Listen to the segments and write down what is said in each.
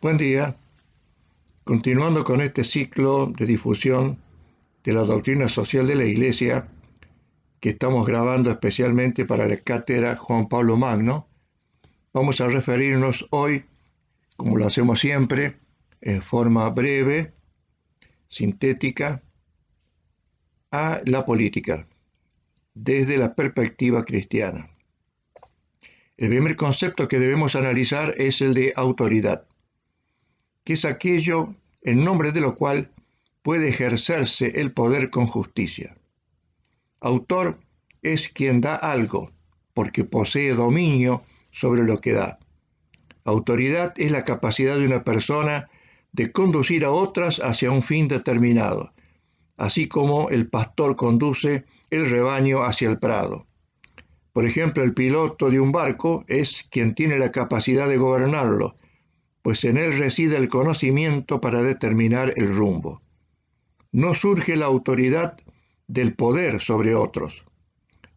Buen día. Continuando con este ciclo de difusión de la doctrina social de la Iglesia que estamos grabando especialmente para la cátedra Juan Pablo Magno, vamos a referirnos hoy, como lo hacemos siempre, en forma breve, sintética, a la política, desde la perspectiva cristiana. El primer concepto que debemos analizar es el de autoridad, que es aquello en nombre de lo cual puede ejercerse el poder con justicia. Autor es quien da algo, porque posee dominio sobre lo que da. Autoridad es la capacidad de una persona de conducir a otras hacia un fin determinado, así como el pastor conduce el rebaño hacia el prado. Por ejemplo, el piloto de un barco es quien tiene la capacidad de gobernarlo, pues en él reside el conocimiento para determinar el rumbo. No surge la autoridad del poder sobre otros.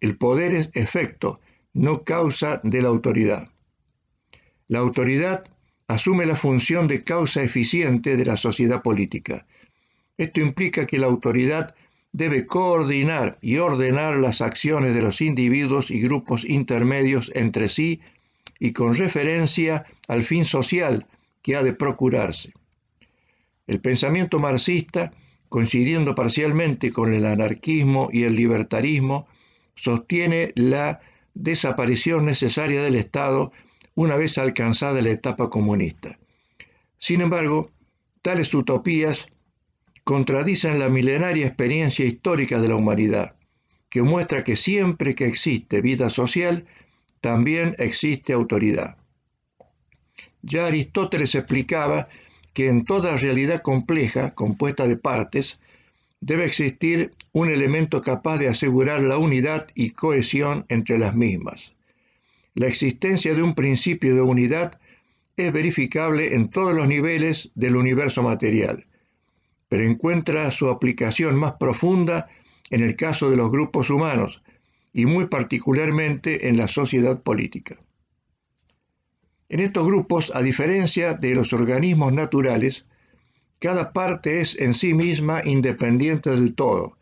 El poder es efecto, no causa de la autoridad. La autoridad asume la función de causa eficiente de la sociedad política. Esto implica que la autoridad debe coordinar y ordenar las acciones de los individuos y grupos intermedios entre sí y con referencia al fin social que ha de procurarse. El pensamiento marxista, coincidiendo parcialmente con el anarquismo y el libertarismo, sostiene la desaparición necesaria del Estado una vez alcanzada la etapa comunista. Sin embargo, tales utopías contradicen la milenaria experiencia histórica de la humanidad, que muestra que siempre que existe vida social, también existe autoridad. Ya Aristóteles explicaba que en toda realidad compleja, compuesta de partes, debe existir un elemento capaz de asegurar la unidad y cohesión entre las mismas. La existencia de un principio de unidad es verificable en todos los niveles del universo material, pero encuentra su aplicación más profunda en el caso de los grupos humanos y muy particularmente en la sociedad política. En estos grupos, a diferencia de los organismos naturales, cada parte es en sí misma independiente del todo,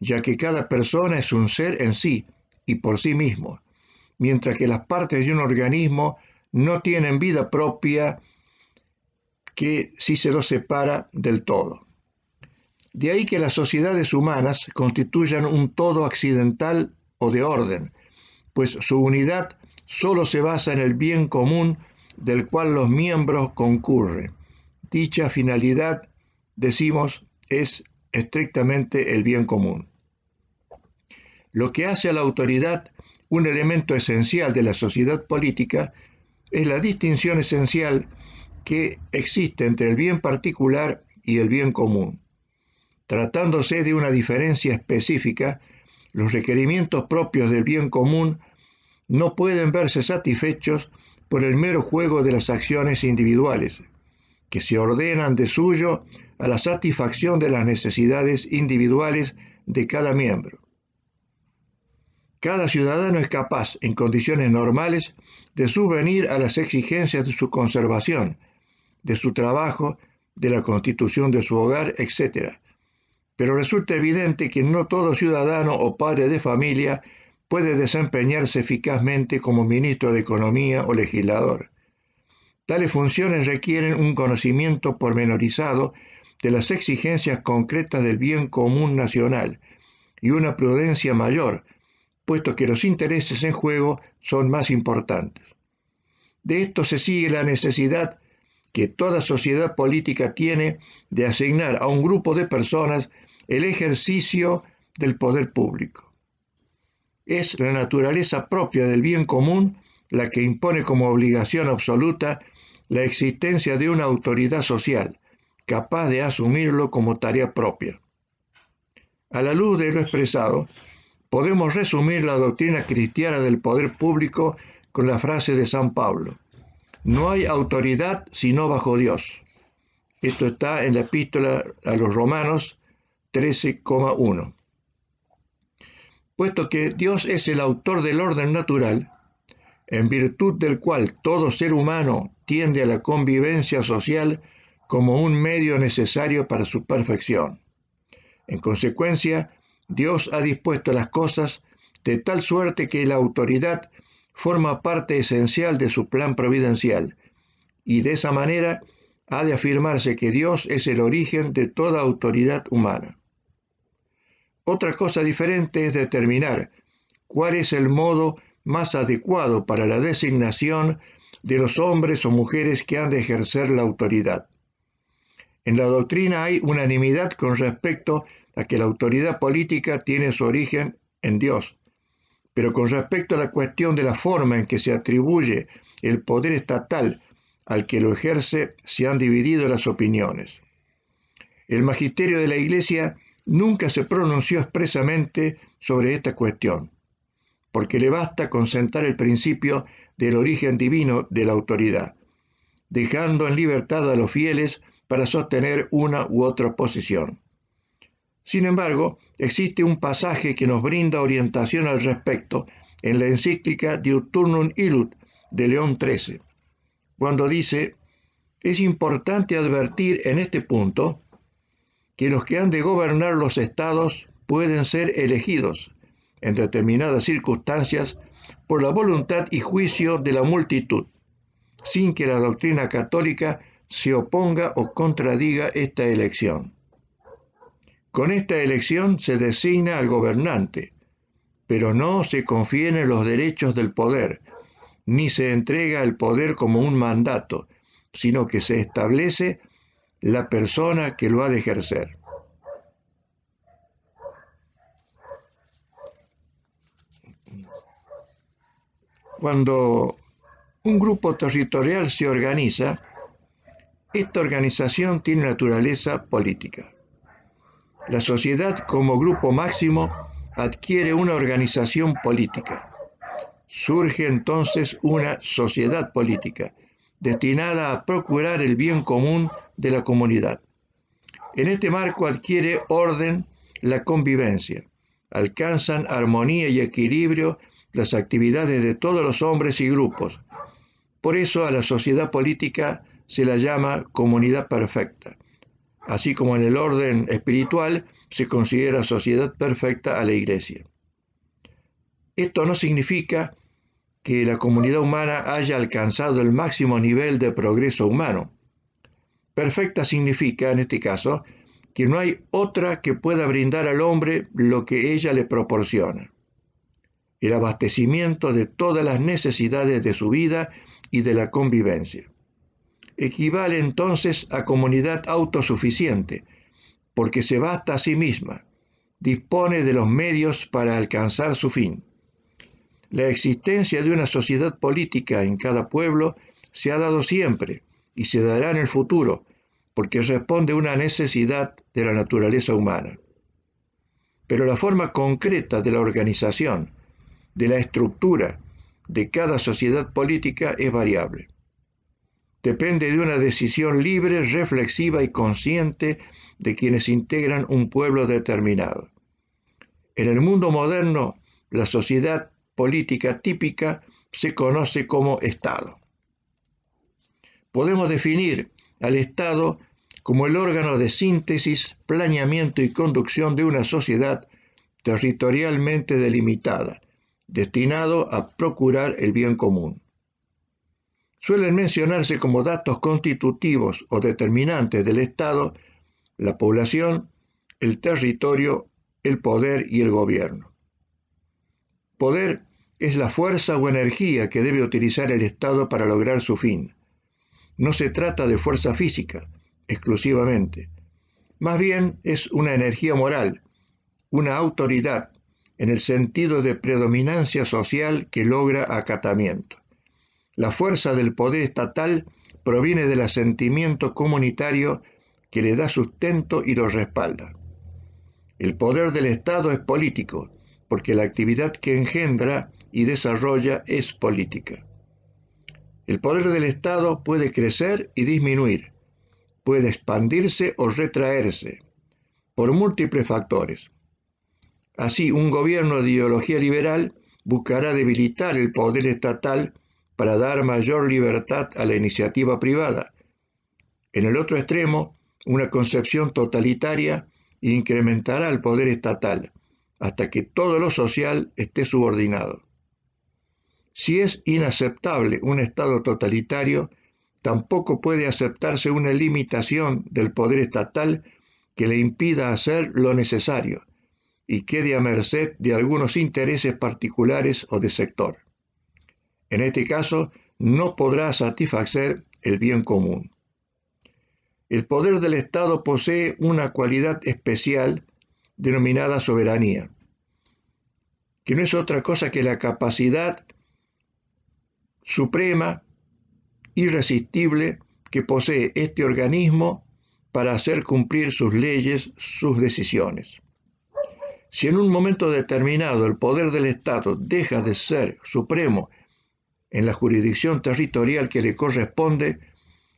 ya que cada persona es un ser en sí y por sí mismo, mientras que las partes de un organismo no tienen vida propia que si se los separa del todo. De ahí que las sociedades humanas constituyan un todo accidental o de orden, pues su unidad solo se basa en el bien común del cual los miembros concurren. Dicha finalidad, decimos, es estrictamente el bien común. Lo que hace a la autoridad un elemento esencial de la sociedad política es la distinción esencial que existe entre el bien particular y el bien común. Tratándose de una diferencia específica, los requerimientos propios del bien común no pueden verse satisfechos por el mero juego de las acciones individuales, que se ordenan de suyo a la satisfacción de las necesidades individuales de cada miembro. Cada ciudadano es capaz, en condiciones normales, de subvenir a las exigencias de su conservación, de su trabajo, de la constitución de su hogar, etc. Pero resulta evidente que no todo ciudadano o padre de familia puede desempeñarse eficazmente como ministro de Economía o legislador. Tales funciones requieren un conocimiento pormenorizado de las exigencias concretas del bien común nacional y una prudencia mayor, puesto que los intereses en juego son más importantes. De esto se sigue la necesidad que toda sociedad política tiene de asignar a un grupo de personas el ejercicio del poder público. Es la naturaleza propia del bien común la que impone como obligación absoluta la existencia de una autoridad social, capaz de asumirlo como tarea propia. A la luz de lo expresado, podemos resumir la doctrina cristiana del poder público con la frase de San Pablo: no hay autoridad sino bajo Dios. Esto está en la epístola a los Romanos 13,1. Puesto que Dios es el autor del orden natural, en virtud del cual todo ser humano tiende a la convivencia social como un medio necesario para su perfección. En consecuencia, Dios ha dispuesto las cosas de tal suerte que la autoridad forma parte esencial de su plan providencial, y de esa manera ha de afirmarse que Dios es el origen de toda autoridad humana. Otra cosa diferente es determinar cuál es el modo más adecuado para la designación de los hombres o mujeres que han de ejercer la autoridad. En la doctrina hay unanimidad con respecto a que la autoridad política tiene su origen en Dios, pero con respecto a la cuestión de la forma en que se atribuye el poder estatal al que lo ejerce, se han dividido las opiniones. El magisterio de la Iglesia nunca se pronunció expresamente sobre esta cuestión, porque le basta con sentar el principio del origen divino de la autoridad, dejando en libertad a los fieles para sostener una u otra posición. Sin embargo, existe un pasaje que nos brinda orientación al respecto en la encíclica Diuturnum Illud de León XIII, cuando dice: es importante advertir en este punto que los que han de gobernar los estados pueden ser elegidos en determinadas circunstancias por la voluntad y juicio de la multitud, sin que la doctrina católica se oponga o contradiga esta elección. Con esta elección se designa al gobernante, pero no se confieren los derechos del poder, ni se entrega el poder como un mandato, sino que se establece la persona que lo ha de ejercer. Cuando un grupo territorial se organiza, esta organización tiene naturaleza política. La sociedad como grupo máximo adquiere una organización política. Surge entonces una sociedad política, destinada a procurar el bien común de la comunidad. En este marco adquiere orden la convivencia. Alcanzan armonía y equilibrio las actividades de todos los hombres y grupos. Por eso a la sociedad política se la llama comunidad perfecta, así como en el orden espiritual se considera sociedad perfecta a la Iglesia. Esto no significa que la comunidad humana haya alcanzado el máximo nivel de progreso humano. Perfecta significa, en este caso, que no hay otra que pueda brindar al hombre lo que ella le proporciona: el abastecimiento de todas las necesidades de su vida y de la convivencia. Equivale entonces a comunidad autosuficiente, porque se basta a sí misma, dispone de los medios para alcanzar su fin. La existencia de una sociedad política en cada pueblo se ha dado siempre y se dará en el futuro, porque responde a una necesidad de la naturaleza humana. Pero la forma concreta de la organización, de la estructura de cada sociedad política es variable. Depende de una decisión libre, reflexiva y consciente de quienes integran un pueblo determinado. En el mundo moderno, la sociedad política típica se conoce como Estado. Podemos definir al Estado como el órgano de síntesis, planeamiento y conducción de una sociedad territorialmente delimitada, destinado a procurar el bien común. Suelen mencionarse como datos constitutivos o determinantes del Estado la población, el territorio, el poder y el gobierno. Poder es la fuerza o energía que debe utilizar el Estado para lograr su fin. No se trata de fuerza física exclusivamente. Más bien es una energía moral, una autoridad, en el sentido de predominancia social que logra acatamiento. La fuerza del poder estatal proviene del asentimiento comunitario que le da sustento y lo respalda. El poder del Estado es político, porque la actividad que engendra y desarrolla es política. El poder del Estado puede crecer y disminuir, puede expandirse o retraerse, por múltiples factores. Así, un gobierno de ideología liberal buscará debilitar el poder estatal para dar mayor libertad a la iniciativa privada. En el otro extremo, una concepción totalitaria incrementará el poder estatal, hasta que todo lo social esté subordinado. Si es inaceptable un Estado totalitario, tampoco puede aceptarse una limitación del poder estatal que le impida hacer lo necesario y quede a merced de algunos intereses particulares o de sector. En este caso, no podrá satisfacer el bien común. El poder del Estado posee una cualidad especial denominada soberanía, que no es otra cosa que la capacidad suprema, irresistible, que posee este organismo para hacer cumplir sus leyes, sus decisiones. Si en un momento determinado el poder del Estado deja de ser supremo en la jurisdicción territorial que le corresponde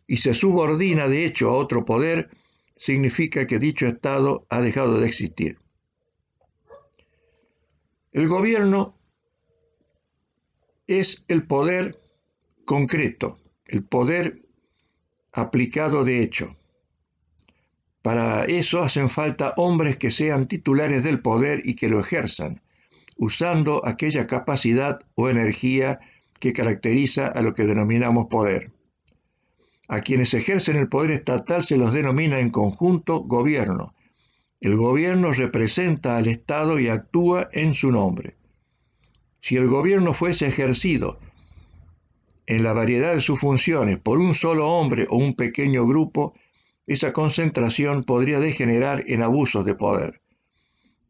y se subordina de hecho a otro poder, significa que dicho Estado ha dejado de existir. El gobierno es el poder concreto, el poder aplicado de hecho. Para eso hacen falta hombres que sean titulares del poder y que lo ejerzan, usando aquella capacidad o energía que caracteriza a lo que denominamos poder. A quienes ejercen el poder estatal se los denomina en conjunto gobierno. El gobierno representa al Estado y actúa en su nombre. Si el gobierno fuese ejercido en la variedad de sus funciones por un solo hombre o un pequeño grupo, esa concentración podría degenerar en abusos de poder.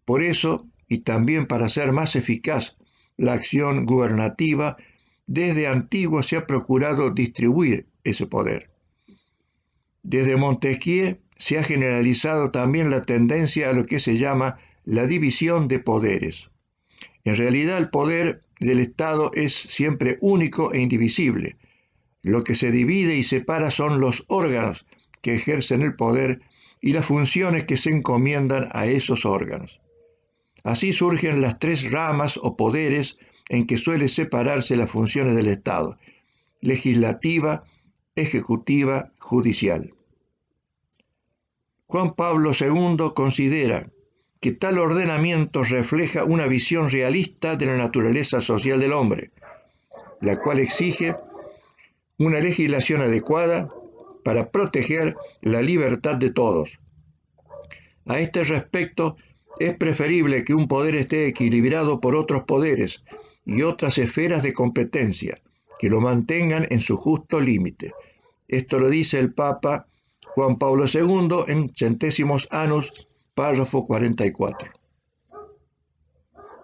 Por eso, y también para ser más eficaz la acción gubernativa, desde antiguo se ha procurado distribuir ese poder. Desde Montesquieu se ha generalizado también la tendencia a lo que se llama la división de poderes. En realidad, el poder del Estado es siempre único e indivisible. Lo que se divide y separa son los órganos que ejercen el poder y las funciones que se encomiendan a esos órganos. Así surgen las tres ramas o poderes en que suele separarse las funciones del Estado: legislativa, ejecutiva, judicial. Juan Pablo II considera que tal ordenamiento refleja una visión realista de la naturaleza social del hombre, la cual exige una legislación adecuada para proteger la libertad de todos. A este respecto, es preferible que un poder esté equilibrado por otros poderes y otras esferas de competencia, que lo mantengan en su justo límite. Esto lo dice el Papa Juan Pablo II en Centésimos Annus, párrafo 44.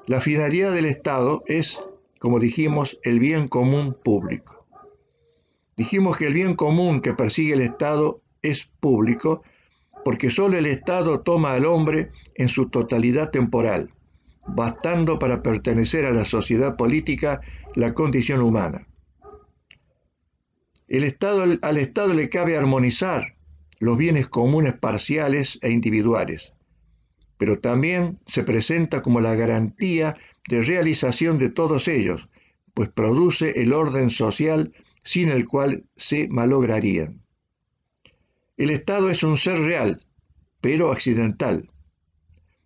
La finalidad del Estado es, como dijimos, el bien común público. Dijimos que el bien común que persigue el Estado es público porque solo el Estado toma al hombre en su totalidad temporal, bastando para pertenecer a la sociedad política la condición humana. Al Estado le cabe armonizar los bienes comunes parciales e individuales, pero también se presenta como la garantía de realización de todos ellos, pues produce el orden social sin el cual se malograrían. El Estado es un ser real, pero accidental,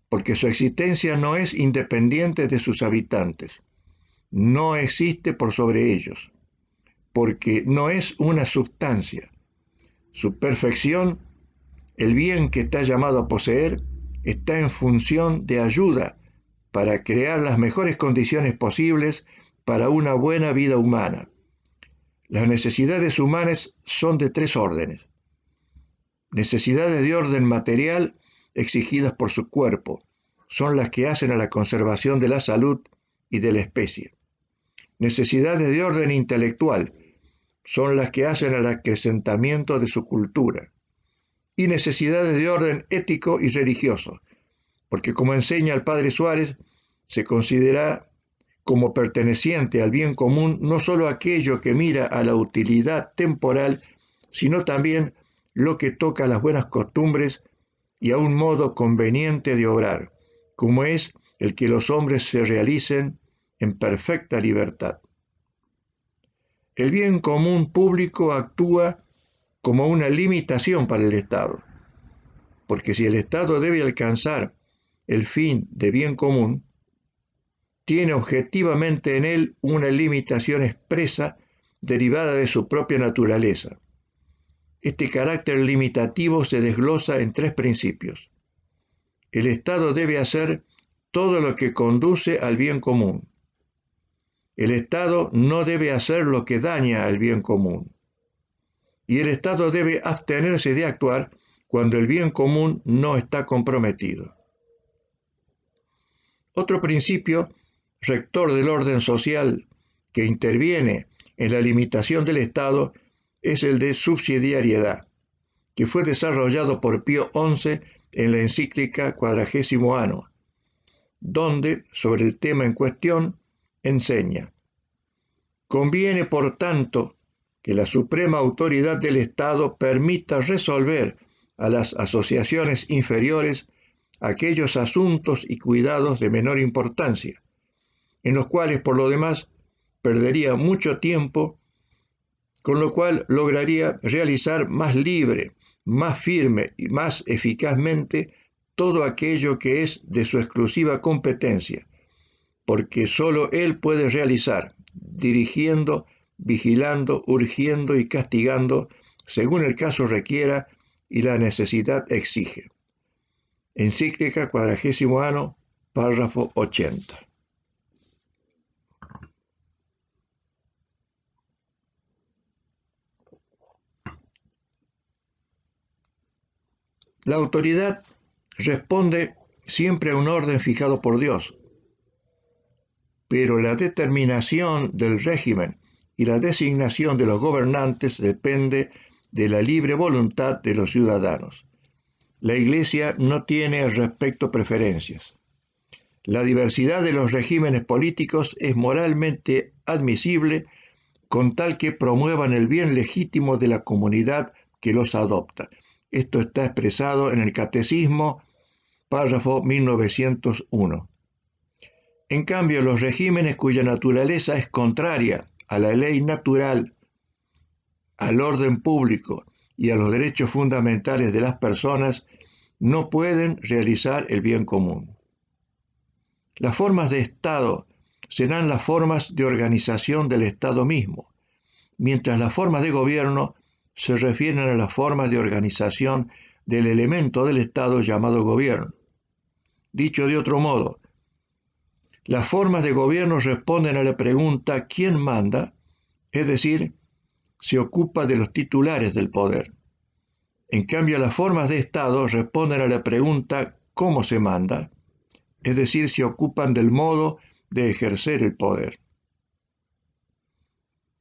porque su existencia no es independiente de sus habitantes, no existe por sobre ellos, porque no es una sustancia. Su perfección, el bien que está llamado a poseer, está en función de ayuda para crear las mejores condiciones posibles para una buena vida humana. Las necesidades humanas son de tres órdenes: necesidades de orden material exigidas por su cuerpo, son las que hacen a la conservación de la salud y de la especie. Necesidades de orden intelectual, son las que hacen al acrecentamiento de su cultura. Y necesidades de orden ético y religioso, porque como enseña el padre Suárez, se considera como perteneciente al bien común no solo aquello que mira a la utilidad temporal, sino también lo que toca a las buenas costumbres y a un modo conveniente de obrar, como es el que los hombres se realicen en perfecta libertad. El bien común público actúa como una limitación para el Estado, porque si el Estado debe alcanzar el fin de bien común, tiene objetivamente en él una limitación expresa derivada de su propia naturaleza. Este carácter limitativo se desglosa en tres principios. El Estado debe hacer todo lo que conduce al bien común. El Estado no debe hacer lo que daña al bien común. Y el Estado debe abstenerse de actuar cuando el bien común no está comprometido. Otro principio rector del orden social que interviene en la limitación del Estado es el de subsidiariedad, que fue desarrollado por Pío XI en la encíclica Quadragésimo Anno, donde, sobre el tema en cuestión, enseña: conviene, por tanto, que la suprema autoridad del Estado permita resolver a las asociaciones inferiores aquellos asuntos y cuidados de menor importancia, en los cuales, por lo demás, perdería mucho tiempo, con lo cual lograría realizar más libre, más firme y más eficazmente todo aquello que es de su exclusiva competencia, porque sólo él puede realizar, dirigiendo, vigilando, urgiendo y castigando, según el caso requiera y la necesidad exige. Encíclica Quadragésimo Anno, párrafo 80. La autoridad responde siempre a un orden fijado por Dios, pero la determinación del régimen y la designación de los gobernantes depende de la libre voluntad de los ciudadanos. La Iglesia no tiene al respecto preferencias. La diversidad de los regímenes políticos es moralmente admisible con tal que promuevan el bien legítimo de la comunidad que los adopta. Esto está expresado en el Catecismo, párrafo 1901. En cambio, los regímenes cuya naturaleza es contraria a la ley natural, al orden público y a los derechos fundamentales de las personas no pueden realizar el bien común. Las formas de Estado serán las formas de organización del Estado mismo, mientras las formas de gobierno se refieren a las formas de organización del elemento del Estado llamado gobierno. Dicho de otro modo, las formas de gobierno responden a la pregunta ¿quién manda? Es decir, se ocupa de los titulares del poder. En cambio, las formas de Estado responden a la pregunta ¿cómo se manda? Es decir, se ocupan del modo de ejercer el poder.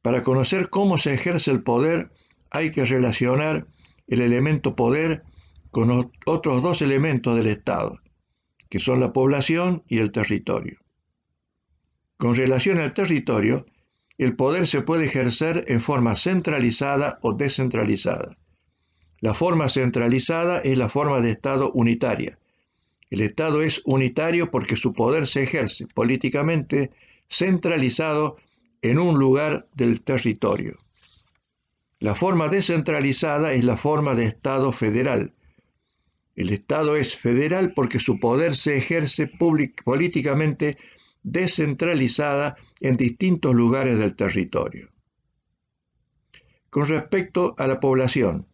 Para conocer cómo se ejerce el poder, hay que relacionar el elemento poder con otros dos elementos del Estado, que son la población y el territorio. Con relación al territorio, el poder se puede ejercer en forma centralizada o descentralizada. La forma centralizada es la forma de Estado unitaria. El Estado es unitario porque su poder se ejerce políticamente centralizado en un lugar del territorio. La forma descentralizada es la forma de Estado federal. El Estado es federal porque su poder se ejerce políticamente descentralizada en distintos lugares del territorio. Con respecto a la población,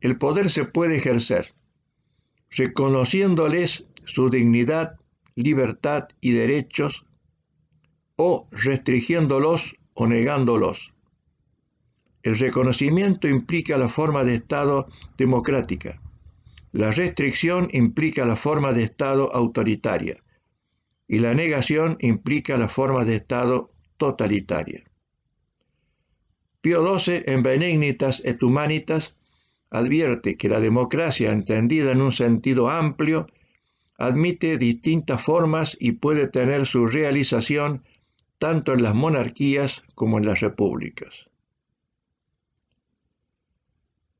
el poder se puede ejercer reconociéndoles su dignidad, libertad y derechos o restringiéndolos o negándolos. El reconocimiento implica la forma de Estado democrática. La restricción implica la forma de Estado autoritaria. Y la negación implica la forma de Estado totalitaria. Pío XII, en Benignitas et Humanitas, advierte que la democracia, entendida en un sentido amplio, admite distintas formas y puede tener su realización tanto en las monarquías como en las repúblicas.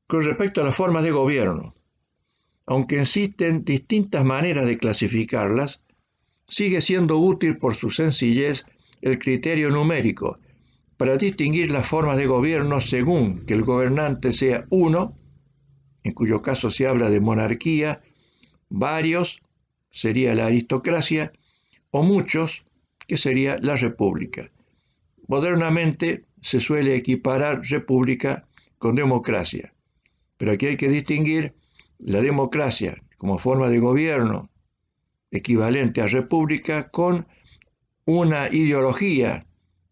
Con respecto a las formas de gobierno, aunque existen distintas maneras de clasificarlas, sigue siendo útil por su sencillez el criterio numérico, para distinguir las formas de gobierno según que el gobernante sea uno, en cuyo caso se habla de monarquía, varios, sería la aristocracia, o muchos, que sería la república. Modernamente se suele equiparar república con democracia, pero aquí hay que distinguir la democracia como forma de gobierno equivalente a república con una ideología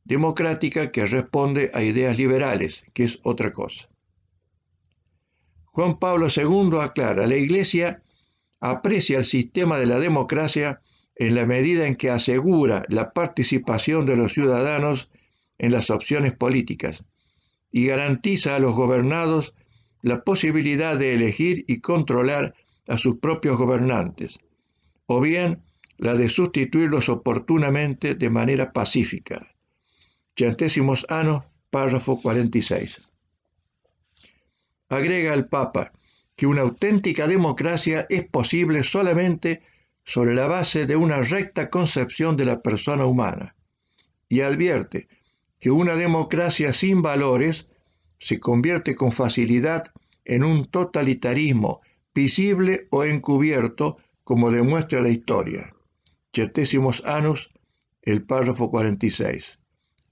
democrática que responde a ideas liberales, que es otra cosa. Juan Pablo II aclara: la Iglesia aprecia el sistema de la democracia en la medida en que asegura la participación de los ciudadanos en las opciones políticas y garantiza a los gobernados la posibilidad de elegir y controlar a sus propios gobernantes, o bien la de sustituirlos oportunamente de manera pacífica. Centésimos Anno, párrafo 46. Agrega el Papa que una auténtica democracia es posible solamente sobre la base de una recta concepción de la persona humana, y advierte que una democracia sin valores se convierte con facilidad en un totalitarismo visible o encubierto, como demuestra la historia. Centésimos Annus, el párrafo 46.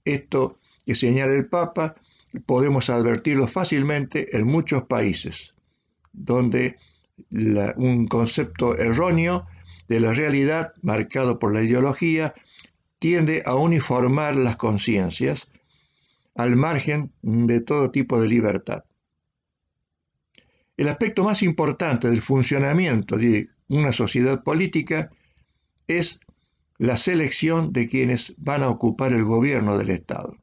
Esto que señala el Papa podemos advertirlo fácilmente en muchos países, donde un concepto erróneo de la realidad, marcado por la ideología, tiende a uniformar las conciencias al margen de todo tipo de libertad. El aspecto más importante del funcionamiento de una sociedad política es la selección de quienes van a ocupar el gobierno del Estado.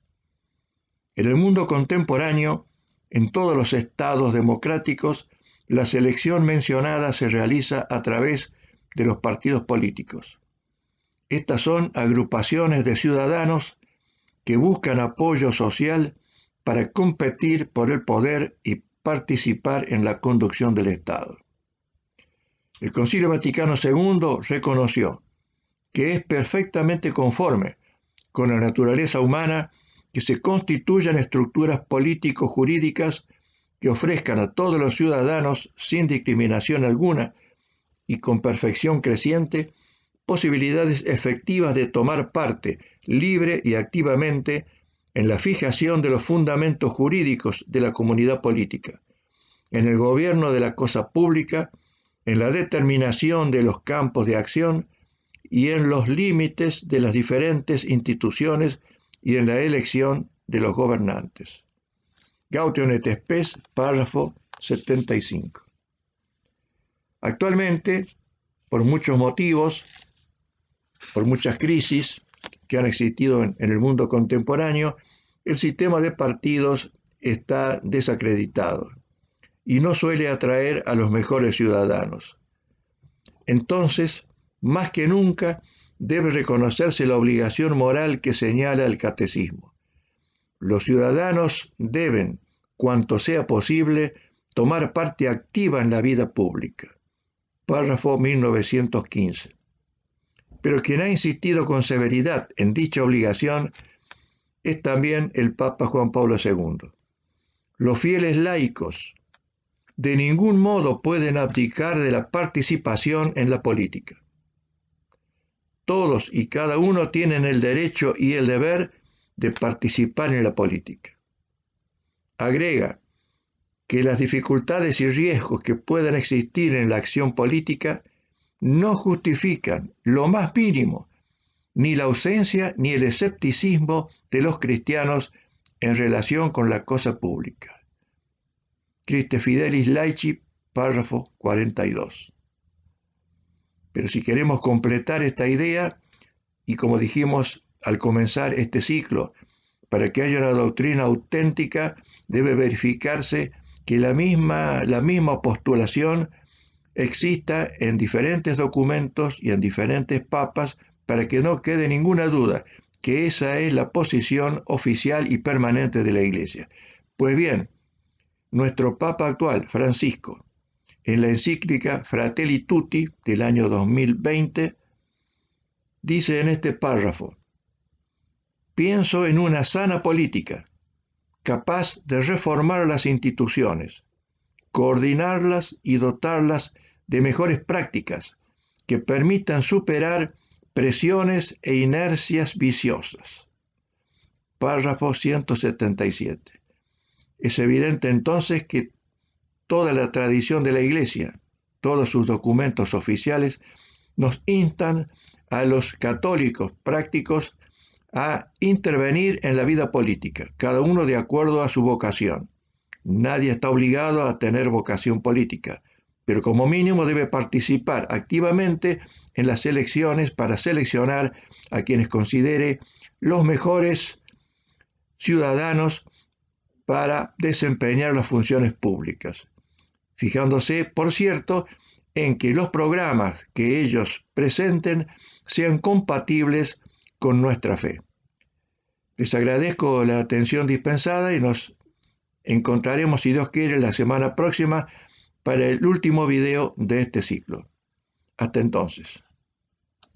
En el mundo contemporáneo, en todos los estados democráticos, la selección mencionada se realiza a través de los partidos políticos. Estas son agrupaciones de ciudadanos que buscan apoyo social para competir por el poder y participar en la conducción del Estado. El Concilio Vaticano II reconoció que es perfectamente conforme con la naturaleza humana que se constituyan estructuras político-jurídicas que ofrezcan a todos los ciudadanos, sin discriminación alguna y con perfección creciente, posibilidades efectivas de tomar parte libre y activamente en la fijación de los fundamentos jurídicos de la comunidad política, en el gobierno de la cosa pública, en la determinación de los campos de acción y en los límites de las diferentes instituciones y en la elección de los gobernantes. Gaudium et Spes, párrafo 75. Actualmente, por muchos motivos, por muchas crisis que han existido en el mundo contemporáneo, el sistema de partidos está desacreditado y no suele atraer a los mejores ciudadanos. Entonces, más que nunca, debe reconocerse la obligación moral que señala el Catecismo. Los ciudadanos deben, cuanto sea posible, tomar parte activa en la vida pública. Párrafo 1915. Pero quien ha insistido con severidad en dicha obligación es también el Papa Juan Pablo II. Los fieles laicos de ningún modo pueden abdicar de la participación en la política. Todos y cada uno tienen el derecho y el deber de participar en la política. Agrega que las dificultades y riesgos que puedan existir en la acción política no justifican lo más mínimo ni la ausencia ni el escepticismo de los cristianos en relación con la cosa pública. Christe Fidelis Laici, párrafo 42. Pero si queremos completar esta idea, y como dijimos al comenzar este ciclo, para que haya una doctrina auténtica debe verificarse que la misma postulación exista en diferentes documentos y en diferentes papas, para que no quede ninguna duda que esa es la posición oficial y permanente de la Iglesia. Pues bien, nuestro Papa actual, Francisco, en la encíclica Fratelli Tutti del año 2020, dice en este párrafo: Pienso en una sana política, capaz de reformar las instituciones, coordinarlas y dotarlas de mejores prácticas que permitan superar presiones e inercias viciosas. Párrafo 177. Es evidente entonces que toda la tradición de la Iglesia, todos sus documentos oficiales, nos instan a los católicos prácticos a intervenir en la vida política, cada uno de acuerdo a su vocación. Nadie está obligado a tener vocación política, pero como mínimo debe participar activamente en las elecciones para seleccionar a quienes considere los mejores ciudadanos para desempeñar las funciones públicas, fijándose, por cierto, en que los programas que ellos presenten sean compatibles con nuestra fe. Les agradezco la atención dispensada y nos encontraremos, si Dios quiere, la semana próxima para el último video de este ciclo. Hasta entonces.